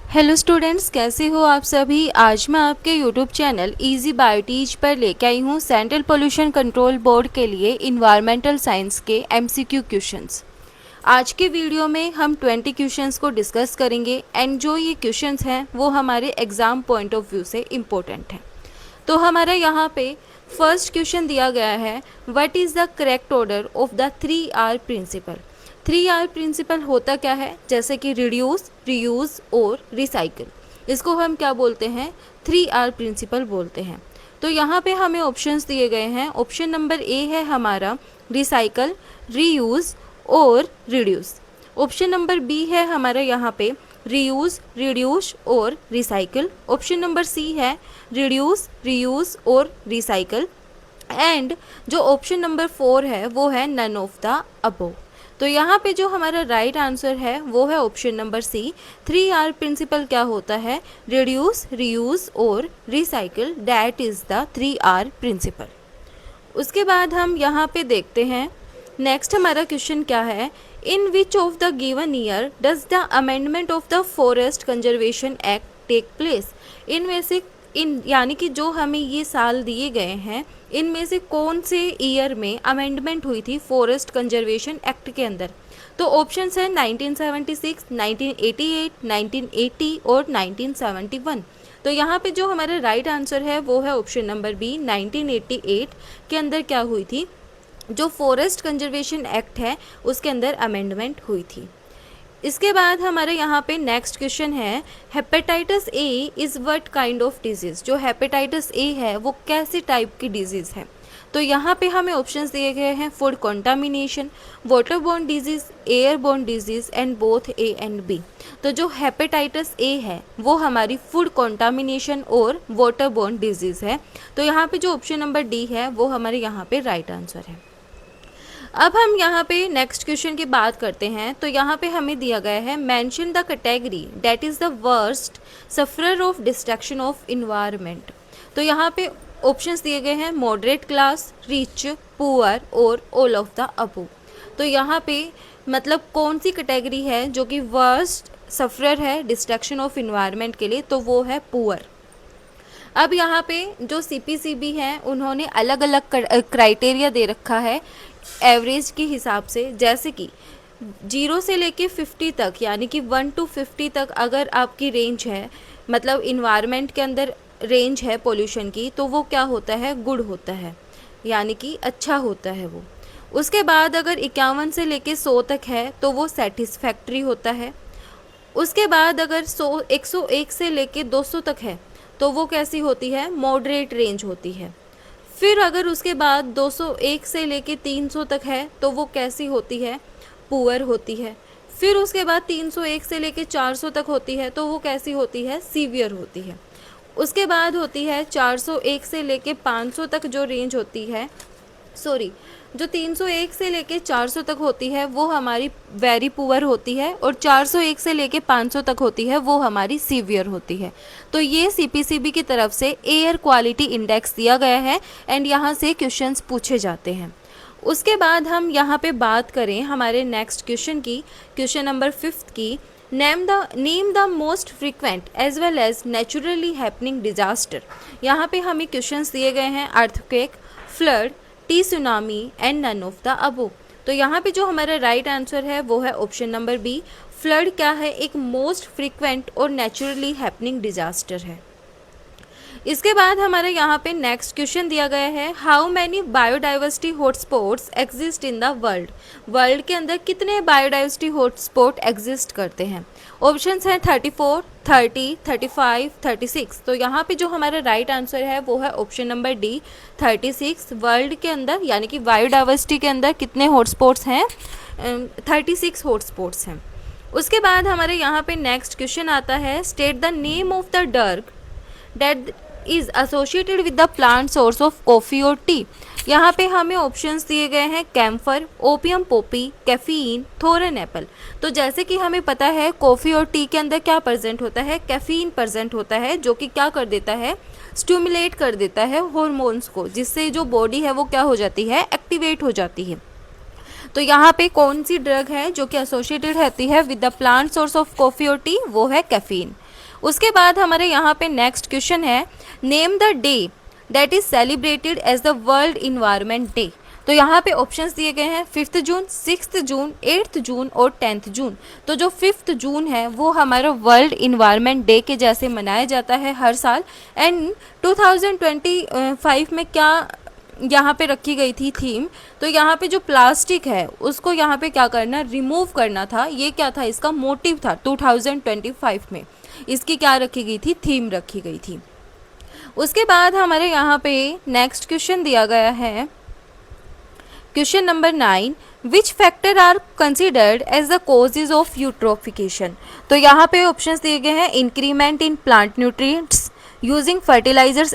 Hello students, कैसे हो आप सभी। आज मैं आपके यूट्यूब चैनल इजी बायोटीज पर लेके आई हूँ सेंट्रल पोल्यूशन कंट्रोल बोर्ड के लिए इन्वायरमेंटल साइंस के एमसीक्यू क्वेश्चंस। आज के वीडियो में हम 20 क्वेश्चंस को डिस्कस करेंगे एंड जो ये क्वेश्चंस हैं वो हमारे एग्ज़ाम पॉइंट ऑफ व्यू से इम्पोर्टेंट हैं। तो हमारा यहाँ पे फर्स्ट क्वेश्चन दिया गया है, what is the correct order of the 3R principle. 3R principle होता क्या है, जैसे कि रिड्यूस, रीयूज़ और रिसाइकिल। इसको हम क्या बोलते हैं, 3R प्रिंसिपल बोलते हैं। तो यहाँ पे हमें ऑप्शंस दिए गए हैं। ऑप्शन नंबर ए है हमारा रिसाइकल, रीयूज़ और रिड्यूस। ऑप्शन नंबर बी है हमारा यहाँ पे रीयूज़, रिड्यूस और रिसाइकिल। ऑप्शन नंबर सी है रिड्यूस, रीयूज़ और रिसाइकिल। एंड जो ऑप्शन नंबर 4 है वो है नन ऑफ द अबोव। तो यहाँ पे जो हमारा राइट आंसर है वो है option number C. 3R principal क्या होता है, रिड्यूस, रीयूज़ और recycle, that is the 3R principle. उसके बाद हम यहाँ पे देखते हैं नेक्स्ट हमारा क्वेश्चन क्या है, in which of the given year does the amendment of the forest conservation act take place. इनमें से यानी कि जो हमें ये साल दिए गए हैं इनमें से कौन से ईयर में अमेंडमेंट हुई थी फॉरेस्ट कंजर्वेशन एक्ट के अंदर। तो ऑप्शंस हैं 1976, 1988, 1980 और 1971। तो यहाँ पे जो हमारा राइट आंसर है वो है ऑप्शन नंबर बी, 1988 के अंदर क्या हुई थी, जो फॉरेस्ट कंजर्वेशन एक्ट है उसके अंदर अमेंडमेंट हुई थी। इसके बाद हमारे यहाँ पे नेक्स्ट क्वेश्चन है, hepatitis A is what kind of disease. जो हेपेटाइटिस ए है वो कैसे टाइप की डिजीज़ है। तो यहाँ पे हमें ऑप्शंस दिए गए हैं, food contamination, water borne disease, air borne disease and both A and B. तो जो हेपेटाइटिस ए है वो हमारी फूड कॉन्टामिनेशन और वाटर बोर्न डिजीज़ है। तो यहाँ पे जो ऑप्शन नंबर डी है वो हमारे यहाँ पे राइट आंसर है। अब हम यहाँ पे नेक्स्ट क्वेश्चन की बात करते हैं। तो यहाँ पे हमें दिया गया है, mention the category that is the worst sufferer of destruction of environment. तो यहाँ पे ऑप्शंस दिए गए हैं, मॉडरेट क्लास, रिच, पुअर और ऑल ऑफ द अबव। तो यहाँ पे मतलब कौन सी कैटेगरी है जो कि वर्स्ट सफरर है डिस्ट्रक्शन ऑफ इन्वायरमेंट के लिए, तो वो है पुअर। अब यहाँ पे जो CPCB हैं उन्होंने अलग अलग क्राइटेरिया दे रखा है एवरेज के हिसाब से, जैसे कि 0 से लेके 50 तक, यानी कि 1 to 50 तक अगर आपकी रेंज है, मतलब इन्वायरमेंट के अंदर रेंज है पोल्यूशन की, तो वो क्या होता है, गुड होता है, यानी कि अच्छा होता है वो। उसके बाद अगर 51 से लेके 100 तक है तो वो सेटिस्फैक्ट्री होता है। उसके बाद अगर 101 से लेके 200 तक है तो वो कैसी होती है, मॉडरेट रेंज होती है। फिर अगर उसके बाद 201 से लेके 300 तक है तो वो कैसी होती है, पुअर होती है। फिर उसके बाद 301 से लेके 400 तक होती है तो वो कैसी होती है, सीवियर होती है। उसके बाद होती है 401 से लेके 500 तक जो रेंज होती है, जो 301 से लेके 400 तक होती है वो हमारी वेरी पुअर होती है, और 401 से लेके 500 तक होती है वो हमारी सीवियर होती है। तो ये CPCB की तरफ से एयर क्वालिटी इंडेक्स दिया गया है एंड यहाँ से क्वेश्चंस पूछे जाते हैं। उसके बाद हम यहाँ पे बात करें हमारे नेक्स्ट क्वेश्चन की, क्वेश्चन नंबर 5 की, name the most frequent as well as naturally happening disaster. यहाँ पे हमें क्वेश्चंस दिए गए हैं, earthquake, flood, tsunami and none of the above. तो यहाँ पे जो हमारा राइट आंसर है वो है ऑप्शन नंबर बी, फ्लड क्या है, एक मोस्ट फ्रीक्वेंट और नेचुरली हैपनिंग डिजास्टर है। इसके बाद हमारे यहाँ पे नेक्स्ट क्वेश्चन दिया गया है, how many biodiversity hotspots exist in the world. World के अंदर कितने बायोडाइवर्सिटी हॉटस्पॉट एग्जिस्ट करते हैं। ऑप्शंस हैं 34, 30, 35, 36। तो यहाँ पे जो हमारा राइट आंसर है वो है ऑप्शन नंबर डी, 36। वर्ल्ड के अंदर यानी कि बायोडाइवर्सिटी के अंदर कितने हॉटस्पॉट्स हैं, 36 हॉटस्पॉट्स हैं। उसके बाद हमारे यहाँ पे नेक्स्ट क्वेश्चन आता है, state the name of the drug that is associated with the plant source of coffee और टी। यहाँ पे हमें ऑप्शंस दिए गए हैं, camphor, opium Poppy, caffeine, थोरन Apple. तो जैसे कि हमें पता है कॉफ़ी और टी के अंदर क्या प्रेजेंट होता है, कैफीन प्रेजेंट होता है, जो कि क्या कर देता है, स्टिमुलेट कर देता है हॉर्मोन्स को, जिससे जो बॉडी है वो क्या हो जाती है, एक्टिवेट हो जाती है। तो यहाँ पे कौन सी ड्रग है जो कि एसोसिएटेड रहती है with the plant source of coffee और टी, वो है कैफीन। उसके बाद हमारे यहाँ पे नेक्स्ट क्वेश्चन है, name the day that is celebrated as the world environment day. तो यहाँ पे ऑप्शंस दिए गए हैं 5 जून, 6 जून, 8 जून और 10 जून। तो जो 5 जून है वो हमारा वर्ल्ड इन्वायरमेंट डे के जैसे मनाया जाता है हर साल। एंड 2025 में क्या यहाँ पे रखी गई थी थीम, तो यहाँ पे जो प्लास्टिक है उसको यहाँ पे क्या करना, रिमूव करना था। ये क्या था, इसका मोटिव था 2025 में इसकी क्या रखी गई थी, थीम रखी गई थी। उसके बाद हमारे यहाँ पे नेक्स्ट क्वेश्चन दिया गया है, question number 9, which factor are considered as the causes of eutrophication. तो यहाँ पे ऑप्शंस दिए गए हैं, increment in plant nutrients, using fertilisers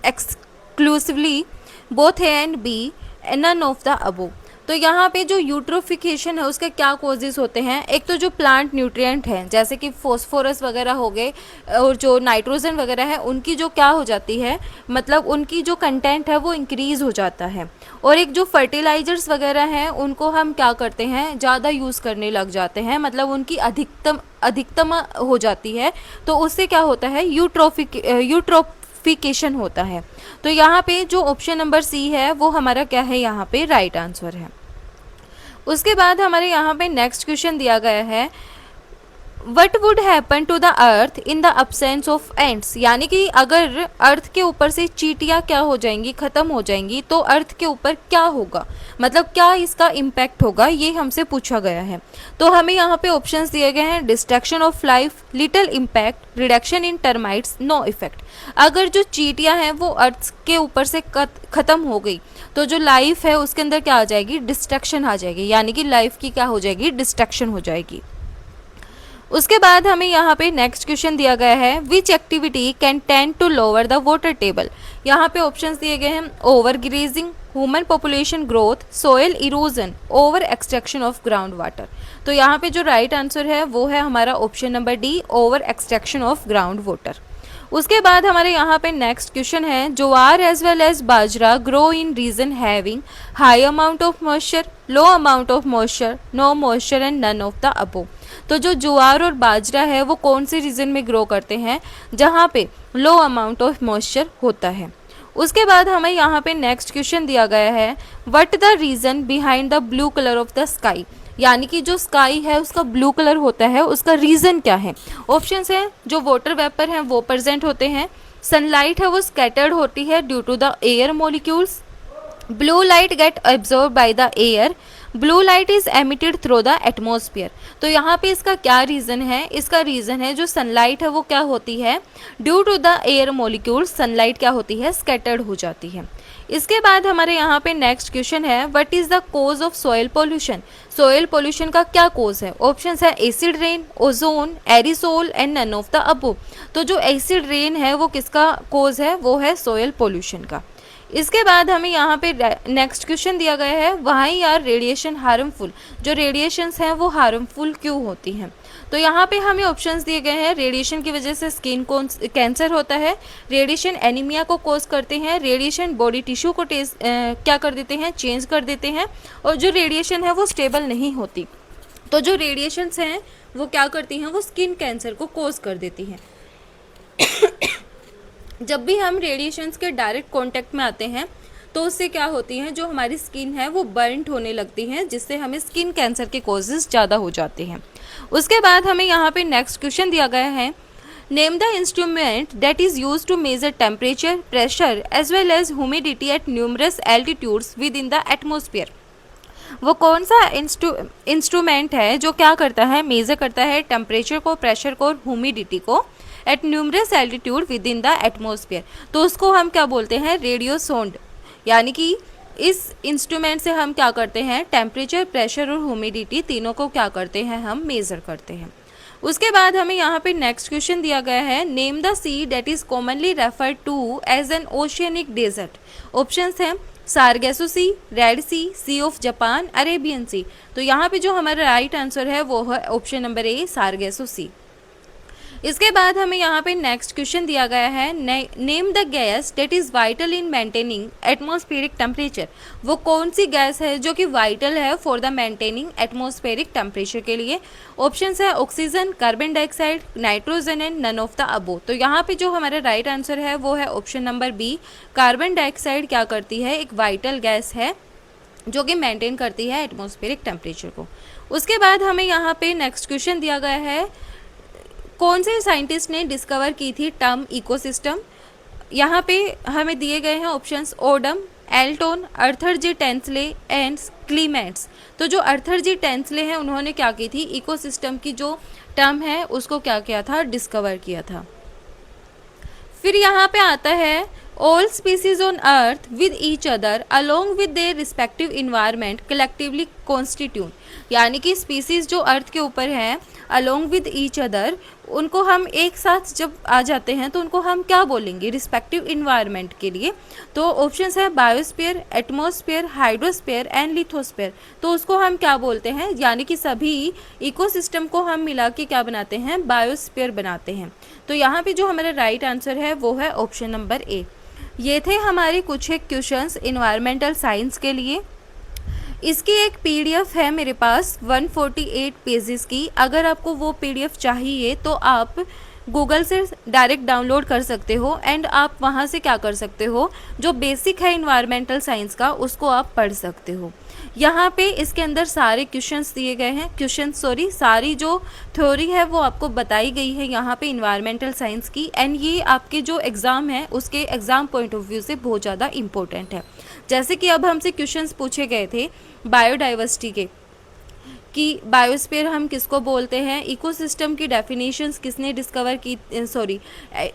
exclusively, both A and B, none of the above. तो यहाँ पे जो यूट्रोफिकेशन है उसके क्या कॉजेज होते हैं, एक तो जो प्लांट न्यूट्रिएंट हैं जैसे कि फॉस्फोरस वगैरह हो गए और जो नाइट्रोजन वगैरह है उनकी जो क्या हो जाती है, मतलब उनकी जो कंटेंट है वो इंक्रीज़ हो जाता है। और एक जो फर्टिलाइजर्स वगैरह हैं उनको हम क्या करते हैं, ज़्यादा यूज़ करने लग जाते हैं, मतलब उनकी अधिकतम हो जाती है। तो उससे क्या होता है, यूट्रोफिकेशन होता है। तो यहाँ पे जो ऑप्शन नंबर सी है वो हमारा क्या है, यहाँ पे राइट आंसर है। उसके बाद हमारे यहाँ पे नेक्स्ट क्वेश्चन दिया गया है, what would happen to the earth in the absence of ants. यानी कि अगर अर्थ के ऊपर से चींटियाँ क्या हो जाएंगी, ख़त्म हो जाएंगी, तो अर्थ के ऊपर क्या होगा, मतलब क्या इसका इम्पैक्ट होगा, ये हमसे पूछा गया है। तो हमें यहाँ पे ऑप्शंस दिए गए हैं, destruction of life, little impact, reduction in termites, no effect. अगर जो चींटियाँ हैं वो अर्थ के ऊपर से ख़त्म हो गई तो जो लाइफ है उसके अंदर क्या आ जाएगी, डिस्ट्रक्शन आ जाएगी, यानी कि लाइफ की क्या हो जाएगी, डिस्ट्रक्शन हो जाएगी। उसके बाद हमें यहाँ पे नेक्स्ट क्वेश्चन दिया गया है, which activity can tend to lower the water table. यहाँ पे ऑप्शंस दिए गए हैं, over grazing, human population growth, soil erosion, over extraction of ground water. तो यहाँ पे जो राइट आंसर है वो है हमारा option number D, over extraction of ground water. उसके बाद हमारे यहाँ पे नेक्स्ट क्वेश्चन है, jowar as well as bajra grow in region having high amount of moisture, low amount of moisture, no moisture and none of the above. तो जो ज्वार और बाजरा है वो कौन से रीजन में ग्रो करते हैं, जहाँ पे लो अमाउंट ऑफ मॉइस्चर होता है। उसके बाद हमें यहाँ पे नेक्स्ट क्वेश्चन दिया गया है, what the reason behind the blue colour of the sky. यानी कि जो स्काई है उसका ब्लू कलर होता है, उसका रीज़न क्या है। ऑप्शंस हैं, जो वाटर वेपर हैं वो प्रेजेंट होते हैं, सनलाइट है वो स्कैटर्ड होती है due to the air molecules, blue light get absorb by the air, blue light is emitted through the atmosphere. तो यहाँ पे इसका क्या रीज़न है, इसका रीज़न है जो सनलाइट है वो क्या होती है, due to the air molecules sunlight क्या होती है, स्कैटर्ड हो जाती है। इसके बाद हमारे यहाँ पे नेक्स्ट क्वेश्चन है, what is the cause of soil pollution. Soil pollution का क्या कोज है, ऑप्शंस है acid rain, ozone, aerosol and none of the above. तो जो एसिड रेन है वो किसका कोज है, वो है सॉइल पोल्यूशन का। इसके बाद हमें यहाँ पे नेक्स्ट क्वेश्चन दिया गया है, व्हाई आर रेडिएशन हार्मफुल। जो रेडिएशंस हैं वो हार्मफुल क्यों होती हैं। तो यहाँ पे हमें ऑप्शंस दिए गए हैं, रेडिएशन की वजह से स्किन कैंसर होता है, रेडिएशन एनीमिया को कॉज करते हैं, रेडिएशन बॉडी टिश्यू को क्या कर देते हैं, चेंज कर देते हैं, और जो रेडिएशन है वो स्टेबल नहीं होती। तो जो रेडिएशंस हैं वो क्या करती हैं, वो स्किन कैंसर को कॉज कर देती हैं। जब भी हम रेडिएशंस के डायरेक्ट कांटेक्ट में आते हैं तो उससे क्या होती हैं, जो हमारी स्किन है वो बर्नड होने लगती हैं, जिससे हमें स्किन कैंसर के कॉजेज़ ज़्यादा हो जाते हैं। उसके बाद हमें यहाँ पे नेक्स्ट क्वेश्चन दिया गया है, name the instrument that is use to measure temperature, pressure as well as humidity at numerous altitudes within the atmosphere. वो कौन सा इंस्ट्रूमेंट है जो क्या करता है, मेज़र करता है टेम्परेचर को, प्रेशर को और ह्यूमिडिटी को at numerous altitude within the atmosphere. तो उसको हम क्या बोलते हैं, रेडियो सोंड। यानी कि इस इंस्ट्रूमेंट से हम क्या करते हैं, टेम्परेचर, प्रेशर और ह्यूमिडिटी तीनों को क्या करते हैं, हम मेज़र करते हैं। उसके बाद हमें यहाँ पे नेक्स्ट क्वेश्चन दिया गया है, name the sea that is commonly referred to as an oceanic desert. Options हैं Sargasso sea, red sea of Japan, Arabian sea. तो यहाँ पे जो हमारा राइट आंसर है वो है ऑप्शन नंबर ए, सारगेसो सी। इसके बाद हमें यहाँ पे नेक्स्ट क्वेश्चन दिया गया है, name the gas that is vital in maintaining atmospheric temperature. वो कौन सी गैस है जो कि वाइटल है for the maintaining atmospheric temperature के लिए। ऑप्शंस है oxygen, carbon dioxide, nitrogen and none of the above. तो यहाँ पे जो हमारा राइट आंसर है वो है option number B, carbon dioxide क्या करती है, एक वाइटल गैस है जो कि मेंटेन करती है एटमॉस्फेरिक टेम्परेचर को। उसके बाद हमें यहाँ पे नेक्स्ट क्वेश्चन दिया गया है, कौन से साइंटिस्ट ने डिस्कवर की थी टर्म इकोसिस्टम। यहाँ पे हमें दिए गए हैं options Odum, Elton, Arthur G Tansley and Clements. तो जो अर्थर जी टेंसले हैं उन्होंने क्या की थी, इकोसिस्टम की जो टर्म है उसको क्या किया था, डिस्कवर किया था। फिर यहाँ पे आता है all species on earth with each other along with their respective environment collectively constitute. यानी कि स्पीसीज जो अर्थ के ऊपर हैं अलोंग विद ईच अदर, उनको हम एक साथ जब आ जाते हैं तो उनको हम क्या बोलेंगे रिस्पेक्टिव इन्वायरमेंट के लिए। तो ऑप्शंस है biosphere, atmosphere, hydrosphere and lithosphere. तो उसको हम क्या बोलते हैं, यानी कि सभी इकोसिस्टम को हम मिला के क्या बनाते हैं, बायोस्फीयर बनाते हैं। तो यहाँ पे जो हमारा राइट आंसर है वो है ऑप्शन नंबर ए। ये थे हमारे कुछ एक क्वेश्चंस इन्वायरमेंटल साइंस के लिए। इसकी एक पीडीएफ है मेरे पास 148 पेजेस की। अगर आपको वो पीडीएफ चाहिए तो आप गूगल से डायरेक्ट डाउनलोड कर सकते हो एंड आप वहाँ से क्या कर सकते हो, जो बेसिक है इन्वायरमेंटल साइंस का उसको आप पढ़ सकते हो। यहाँ पे इसके अंदर सारे क्वेश्चंस दिए गए हैं, सारी जो थ्योरी है वो आपको बताई गई है यहाँ पे इन्वायरमेंटल साइंस की। एंड ये आपके जो एग्ज़ाम है उसके एग्ज़ाम पॉइंट ऑफ व्यू से बहुत ज़्यादा इंपॉर्टेंट है। जैसे कि अब हमसे क्वेश्चंस पूछे गए थे बायोडाइवर्सिटी के, कि बायोस्फीयर हम किसको बोलते हैं, इकोसिस्टम की डेफिनेशंस किसने डिस्कवर की,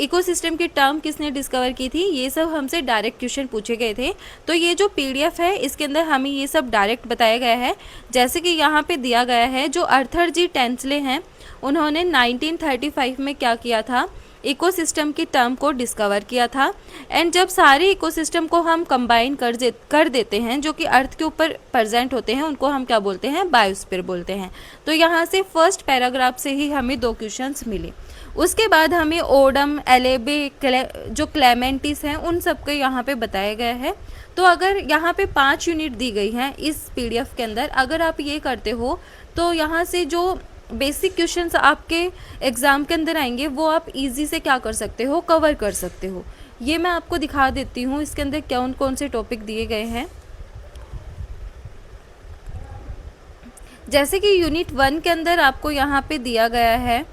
इकोसिस्टम की टर्म किसने डिस्कवर की थी, ये सब हमसे डायरेक्ट क्वेश्चन पूछे गए थे। तो ये जो पीडीएफ है इसके अंदर हमें ये सब डायरेक्ट बताया गया है। जैसे कि यहाँ पे दिया गया है, जो अर्थर जी टेंसले हैं उन्होंने 1935 में क्या किया था, इकोसिस्टम की टर्म को डिस्कवर किया था। एंड जब सारे इकोसिस्टम को हम कंबाइन कर देते हैं जो कि अर्थ के ऊपर प्रेजेंट होते हैं, उनको हम क्या बोलते हैं, बायोस्फीयर बोलते हैं। तो यहाँ से फर्स्ट पैराग्राफ से ही हमें 2 क्वेश्चंस मिले। उसके बाद हमें ओडम, एलेबे, जो क्लेमेंटिस हैं उन सबको यहाँ पे बताया गया है। तो अगर यहाँ पे 5 यूनिट दी गई हैं इस पीडीएफ के अंदर, अगर आप ये करते हो तो यहाँ से जो बेसिक क्वेश्चंस आपके एग्ज़ाम के अंदर आएंगे वो आप इजी से क्या कर सकते हो, कवर कर सकते हो। ये मैं आपको दिखा देती हूँ इसके अंदर कौन कौन से टॉपिक दिए गए हैं। जैसे कि यूनिट 1 के अंदर आपको यहाँ पे दिया गया है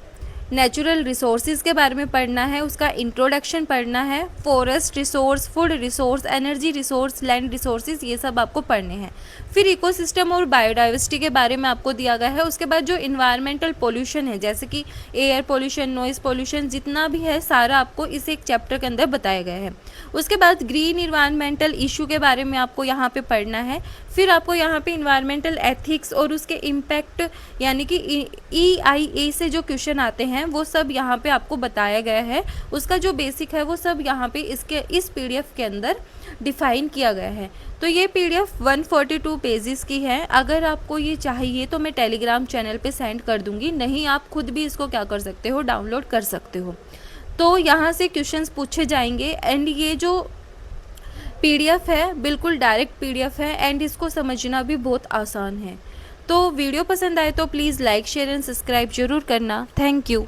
नेचुरल रिसोर्सेज के बारे में पढ़ना है, उसका इंट्रोडक्शन पढ़ना है, forest resource, food resource, energy resource, land resources, ये सब आपको पढ़ने हैं। फिर इकोसिस्टम और बायोडाइवर्सिटी के बारे में आपको दिया गया है। उसके बाद जो इन्वायरमेंटल पोल्यूशन है, जैसे कि एयर पोल्यूशन, नॉइज़ पोल्यूशन, जितना भी है सारा आपको इस एक चैप्टर के अंदर बताया गया है। उसके बाद ग्रीन इन्वायरमेंटल इशू के बारे में आपको यहाँ पे पढ़ना है। फिर आपको यहाँ पे इन्वायरमेंटल एथिक्स और उसके इम्पैक्ट, यानी कि EIA से जो क्वेश्चन आते हैं वो सब यहाँ पे आपको बताया गया है। उसका जो बेसिक है वो सब यहाँ पे इस पीडीएफ के अंदर डिफाइन किया गया है। तो ये पीडीएफ 142 पेजेस की है। अगर आपको ये चाहिए तो मैं टेलीग्राम चैनल पे सेंड कर दूँगी, नहीं आप खुद भी इसको क्या कर सकते हो, डाउनलोड कर सकते हो। तो यहाँ से क्वेश्चंस पूछे जाएंगे एंड ये जो पीडीएफ है बिल्कुल डायरेक्ट पीडीएफ है एंड इसको समझना भी बहुत आसान है। तो वीडियो पसंद आए तो please like, share and subscribe जरूर करना। Thank you.